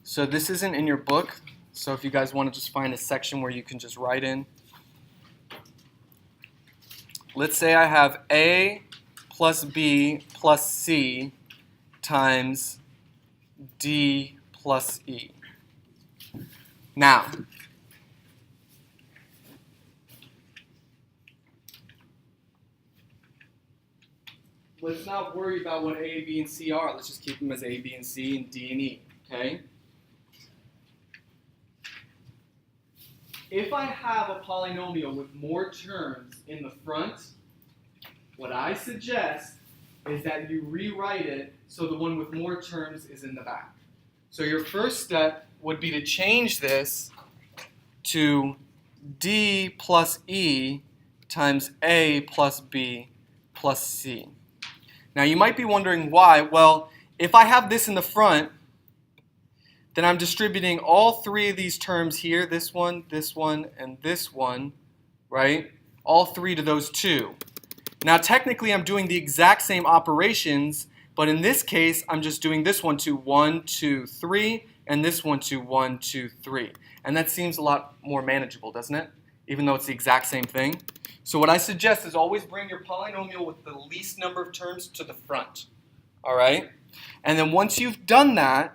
So this isn't in your book, so if you guys want to just find a section where you can just write in. Let's say I have A plus B plus C times D plus E. Now, let's not worry about what A, B, and C are. Let's just keep them as A, B, and C, and D and E, okay? If I have a polynomial with more terms in the front, what I suggest is that you rewrite it so the one with more terms is in the back. So your first step would be to change this to D plus E times A plus B plus C. Now you might be wondering why. Well, if I have this in the front, then I'm distributing all three of these terms here, this one, and this one, right? All three to those two. Now technically I'm doing the exact same operations, but in this case I'm just doing this one to 1, 2, 3, and this one to 1, 2, 3. And that seems a lot more manageable, doesn't it? Even though it's the exact same thing. So what I suggest is always bring your polynomial with the least number of terms to the front. All right? And then once you've done that,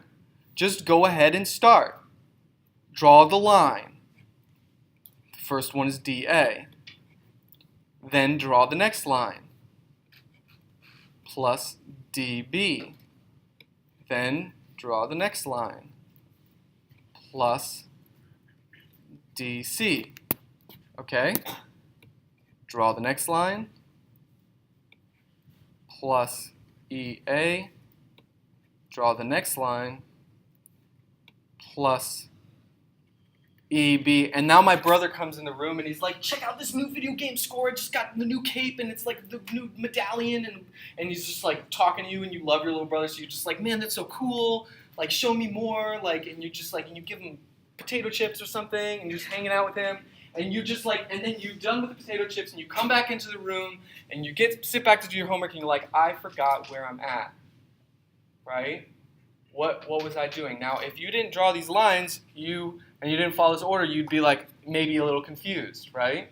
just go ahead and start. Draw the line. The first one is dA. Then draw the next line. Plus dB. Then draw the next line. Plus dC. Okay? Draw the next line. Plus EA. Draw the next line. Plus EB. And now my brother comes in the room and he's like, check out this new video game score. I just got the new cape and it's like the new medallion. And he's just like talking to you and you love your little brother. So you're just like, man, that's so cool. Like, show me more. Like, and you just like, and you give him potato chips or something and you're just hanging out with him. And you're just like, and then you're done with the potato chips and you come back into the room and you sit back to do your homework and you're like, I forgot where I'm at. Right? What was I doing? Now, if you didn't draw these lines, and you didn't follow this order, you'd be like maybe a little confused, right?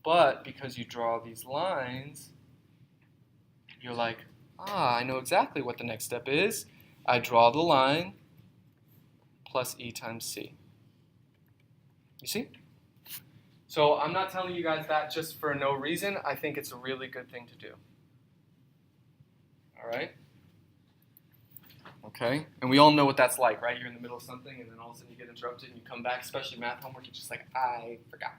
But because you draw these lines, you're like, I know exactly what the next step is. I draw the line plus E times C. You see? So I'm not telling you guys that just for no reason. I think it's a really good thing to do. All right? Okay? And we all know what that's like, right? You're in the middle of something and then all of a sudden you get interrupted and you come back, especially math homework, you're just like, I forgot.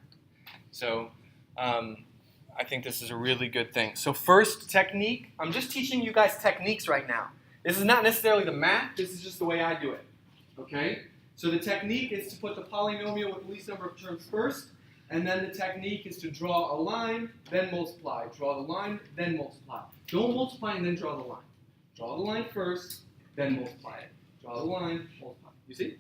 So I think this is a really good thing. So first technique, I'm just teaching you guys techniques right now. This is not necessarily the math, this is just the way I do it. Okay? So the technique is to put the polynomial with the least number of terms first, and then the technique is to draw a line, then multiply. Draw the line, then multiply. Don't multiply and then draw the line. Draw the line first, then multiply it. Draw the line, multiply. You see?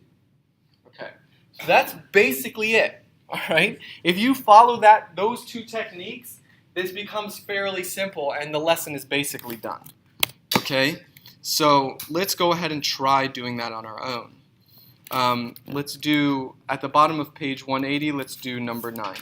Okay. So that's basically it. All right? If you follow those two techniques, this becomes fairly simple and the lesson is basically done. Okay? So let's go ahead and try doing that on our own. Let's do, at the bottom of page 180, let's do number 9.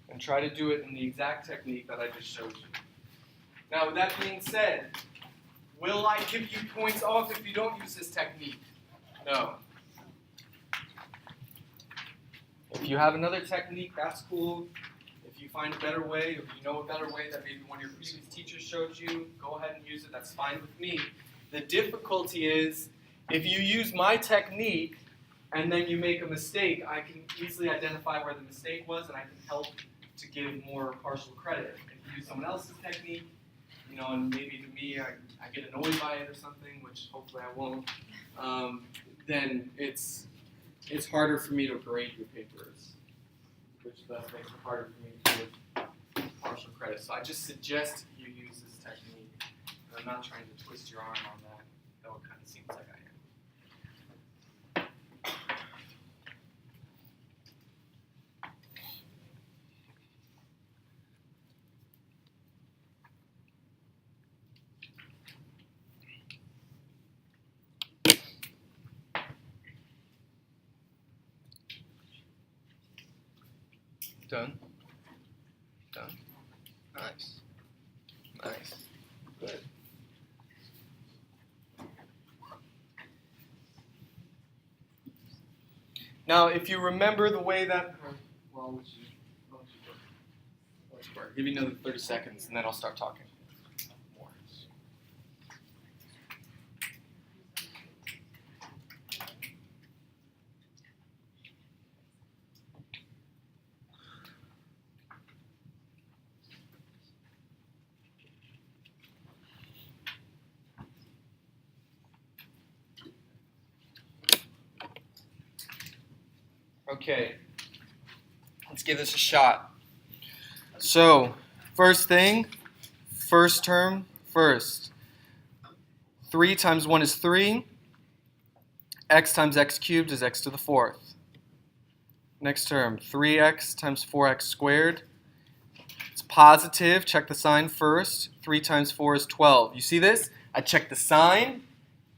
And try to do it in the exact technique that I just showed you. Now, with that being said, will I give you points off if you don't use this technique? No. If you have another technique, that's cool. If you find a better way, or if you know a better way that maybe one of your previous teachers showed you, go ahead and use it. That's fine with me. The difficulty is, if you use my technique and then you make a mistake, I can easily identify where the mistake was and I can help to give more partial credit. If you use someone else's technique, and maybe to me I get annoyed by it or something, which hopefully I won't, then it's harder for me to grade your papers, which thus makes it harder for me to give partial credit. So I just suggest you use this technique. And I'm not trying to twist your arm on that, though it kind of seems like I am. Done. Done. Nice. Nice. Good. Now, if you remember the way that, well, I'll give you another 30 seconds, and then I'll start talking more. Okay, let's give this a shot. So, first thing, first term, first. 3 times 1 is 3. X times x cubed is x to the 4th. Next term, 3x times 4x squared. It's positive. Check the sign first. 3 times 4 is 12. You see this? I check the sign.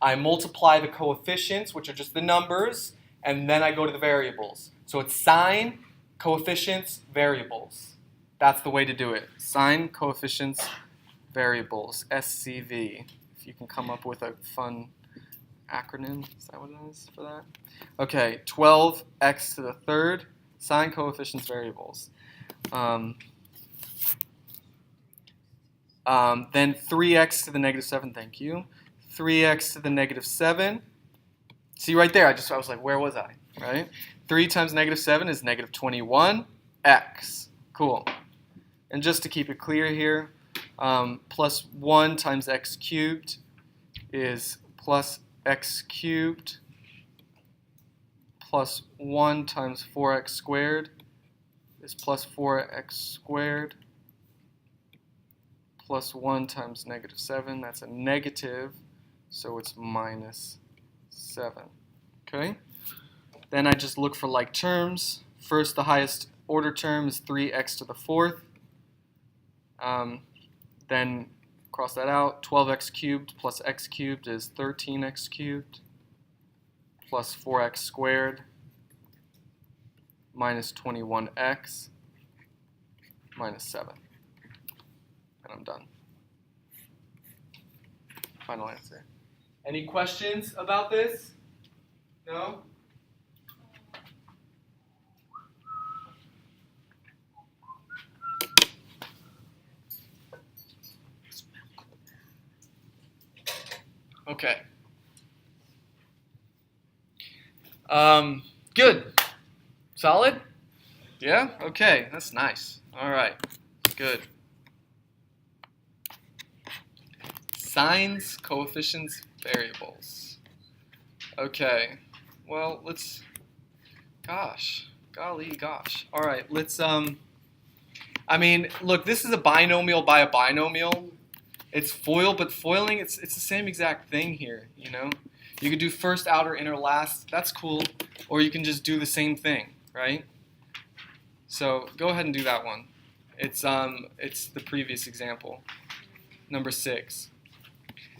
I multiply the coefficients, which are just the numbers, and then I go to the variables. So it's sign, coefficients, variables. That's the way to do it. Sign, coefficients, variables, SCV. If you can come up with a fun acronym, is that what it is for that? Okay, 12x to the 3rd, sign, coefficients, variables. Then 3x to the negative 7, thank you. 3x to the negative 7. See right there, I was like, where was I? Right? 3 times negative 7 is negative 21x. Cool. And just to keep it clear here, plus 1 times x cubed is plus x cubed plus 1 times 4x squared is plus 4x squared plus 1 times negative 7. That's a negative, so it's minus 7. Okay? Then I just look for like terms. First, the highest order term is 3x to the 4th. Then cross that out. 12x cubed plus x cubed is 13x cubed plus 4x squared minus 21x minus 7. And I'm done. Final answer. Any questions about this? No? Okay. Good. Solid? Yeah? Okay, that's nice. All right. Good. Signs, coefficients, variables. Okay. Well, let's, golly gosh. All right, let's, I mean, look, this is a binomial by a binomial. It's FOIL, but foiling, it's the same exact thing here, you know? You could do first, outer, inner, last. That's cool. Or you can just do the same thing, right? So go ahead and do that one. It's the previous example, number 6.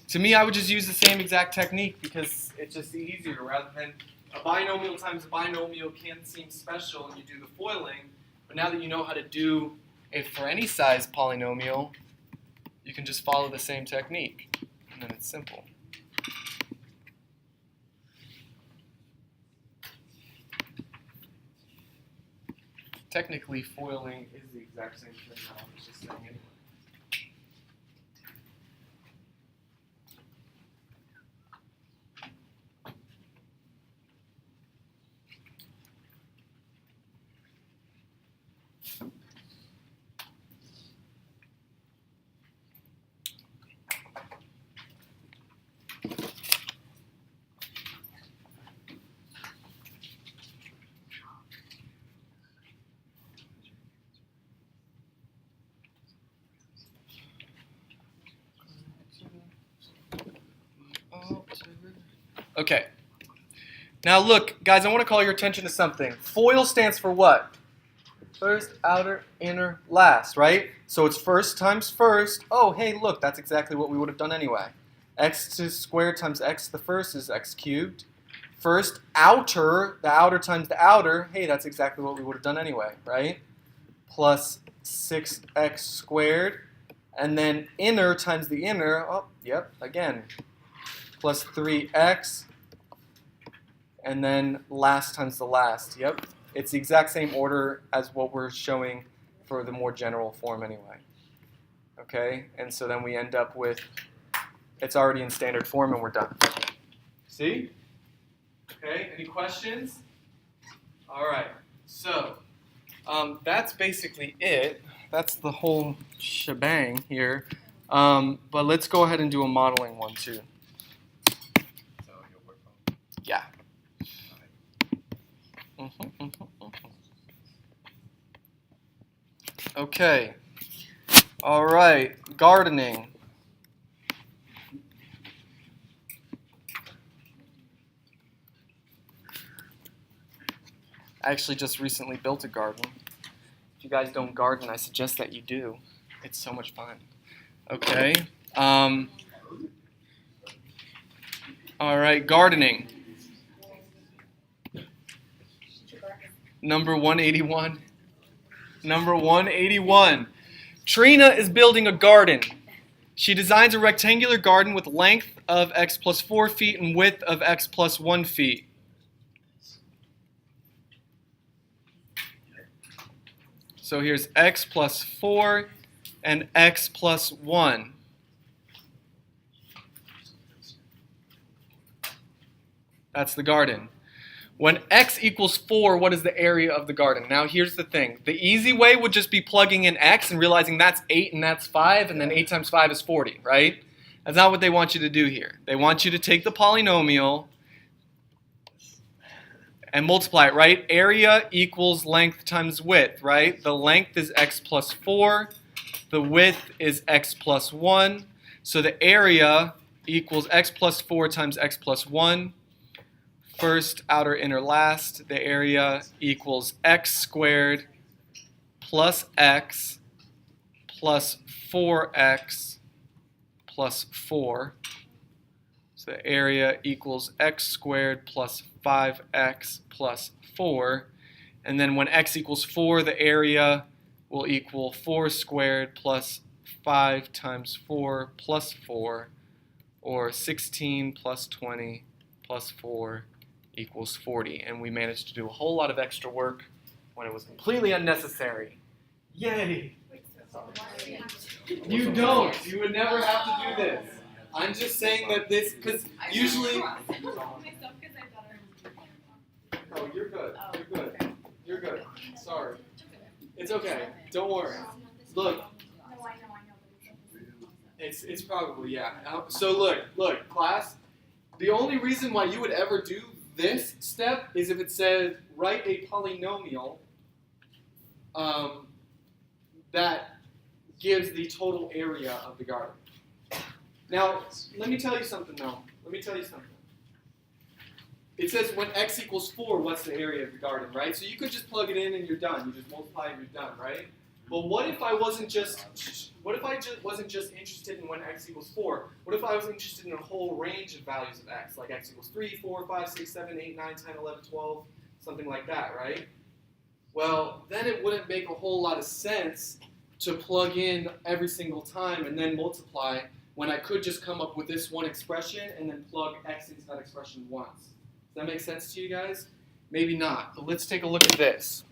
To me, I would just use the same exact technique because it's just easier rather than a binomial times a binomial can seem special and you do the foiling. But now that you know how to do it for any size polynomial, you can just follow the same technique, and then it's simple. Technically, foiling is the exact same thing I was just saying anyway. Okay. Now look, guys, I want to call your attention to something. FOIL stands for what? First, outer, inner, last, right? So it's first times first. Oh, hey, look, that's exactly what we would have done anyway. X to the square times x to the first is x cubed. First, outer, the outer times the outer. Hey, that's exactly what we would have done anyway, right? plus 6x squared. And then inner times the inner, oh, yep, again, plus 3x. And then last times the last, yep. It's the exact same order as what we're showing for the more general form anyway. Okay, and so then we end up with, it's already in standard form and we're done. See? Okay, any questions? All right, so that's basically it. That's the whole shebang here. But let's go ahead and do a modeling one too. Yeah. Okay. All right, gardening. I actually just recently built a garden. If you guys don't garden, I suggest that you do. It's so much fun. Okay. All right, gardening. Number 181. Number 181. Trina is building a garden. She designs a rectangular garden with length of x plus 4 feet and width of x plus 1 feet. So here's x plus 4 and x plus 1. That's the garden. When x equals 4, what is the area of the garden? Now here's the thing. The easy way would just be plugging in x and realizing that's 8 and that's 5, and then 8 times 5 is 40, right? That's not what they want you to do here. They want you to take the polynomial and multiply it, right? Area equals length times width, right? The length is x plus 4. The width is x plus 1. So the area equals x plus 4 times x plus 1. First, outer, inner, last. The area equals x squared plus x plus 4x plus 4. So the area equals x squared plus 5x plus 4. And then when x equals 4, the area will equal 4 squared plus 5 times 4 plus 4, or 16 plus 20 plus 4 equals 40. And we managed to do a whole lot of extra work when it was completely unnecessary. Yay! You don't. You would never have to do this. I'm just saying that this, because usually... Oh, you're good. You're good. You're good. Sorry. It's okay. Don't worry. Look. It's probably, yeah. So look, class. The only reason why you would ever do this step is if it said write a polynomial that gives the total area of the garden. Now, let me tell you something though. It says when x equals 4, what's the area of the garden, right? So you could just plug it in and you're done. You just multiply and you're done, right? But what if I wasn't just interested in when x equals 4? What if I was interested in a whole range of values of x, like x equals 3, 4, 5, 6, 7, 8, 9, 10, 11, 12, something like that, right? Well, then it wouldn't make a whole lot of sense to plug in every single time and then multiply when I could just come up with this one expression and then plug x into that expression once. Does that make sense to you guys? Maybe not, but let's take a look at this.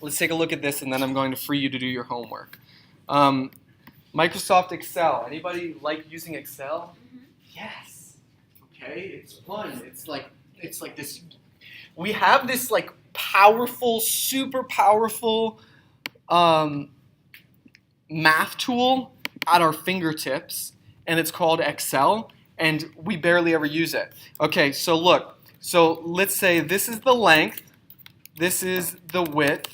Let's take a look at this, and then I'm going to free you to do your homework. Microsoft Excel. Anybody like using Excel? Mm-hmm. Yes. Okay, it's fun. It's like this. We have this like powerful, super powerful math tool at our fingertips, and it's called Excel, and we barely ever use it. Okay, so look. So let's say this is the length, this is the width.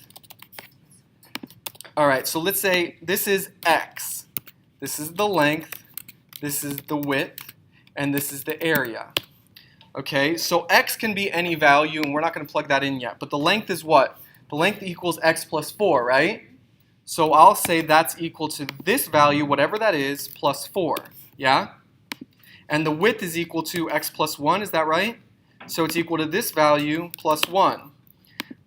All right, so let's say this is x. This is the length, this is the width, and this is the area. Okay, so x can be any value, and we're not going to plug that in yet. But the length is what? The length equals x plus 4, right? So I'll say that's equal to this value, whatever that is, plus 4. Yeah? And the width is equal to x plus 1, is that right? So it's equal to this value plus 1.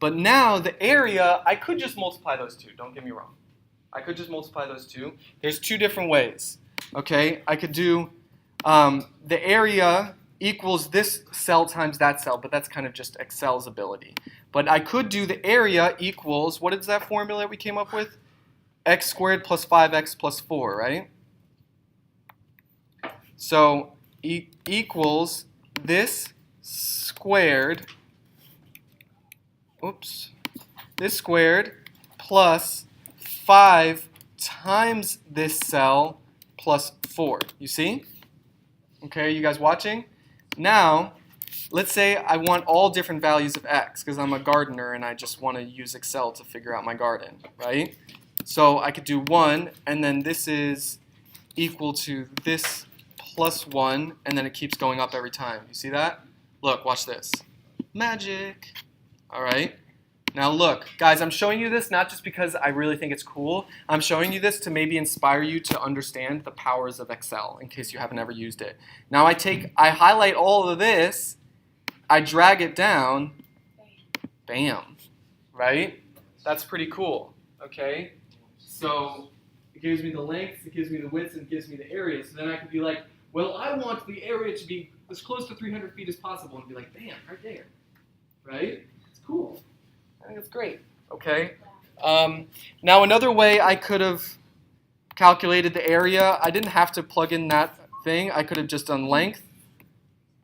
But now the area, I could just multiply those two. Don't get me wrong. I could just multiply those two. There's two different ways. Okay, I could do the area equals this cell times that cell, but that's kind of just Excel's ability. But I could do the area equals, what is that formula we came up with? X squared plus 5x plus 4, right? So equals this squared, this squared plus 5 times this cell plus 4. You see? Okay, are you guys watching? Now, let's say I want all different values of x because I'm a gardener and I just want to use Excel to figure out my garden, right? So I could do 1, and then this is equal to this plus 1, and then it keeps going up every time. You see that? Look, watch this. Magic. All right. Now look, guys, I'm showing you this not just because I really think it's cool. I'm showing you this to maybe inspire you to understand the powers of Excel in case you haven't ever used it. Now I highlight all of this, I drag it down, bam, right? That's pretty cool, okay? So it gives me the lengths, it gives me the widths, and it gives me the area. So then I could be like, well, I want the area to be as close to 300 feet as possible, and be like, bam, right there, right? It's cool. I think it's great, okay? Now another way I could have calculated the area, I didn't have to plug in that thing. I could have just done length,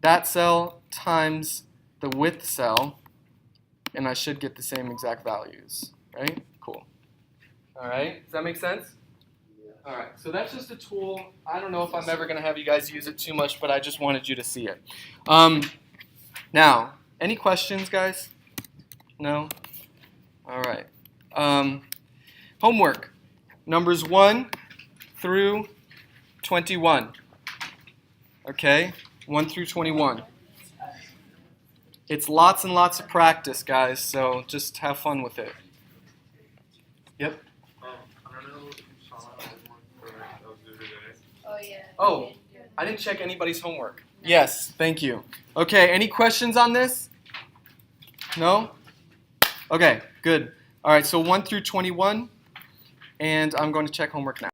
that cell times the width cell, and I should get the same exact values, right? Cool. All right, does that make sense? All right, so that's just a tool. I don't know if I'm ever going to have you guys use it too much, but I just wanted you to see it. Now, any questions, guys? No? All right. Homework. Numbers 1 through 21. Okay? 1 through 21. It's lots and lots of practice, guys, so just have fun with it. Yep. I don't know if you saw homework for that was due today. Oh, yeah. Oh, I didn't check anybody's homework. Yes, thank you. Okay, any questions on this? No? Okay, good. All right, so 1 through 21, and I'm going to check homework now.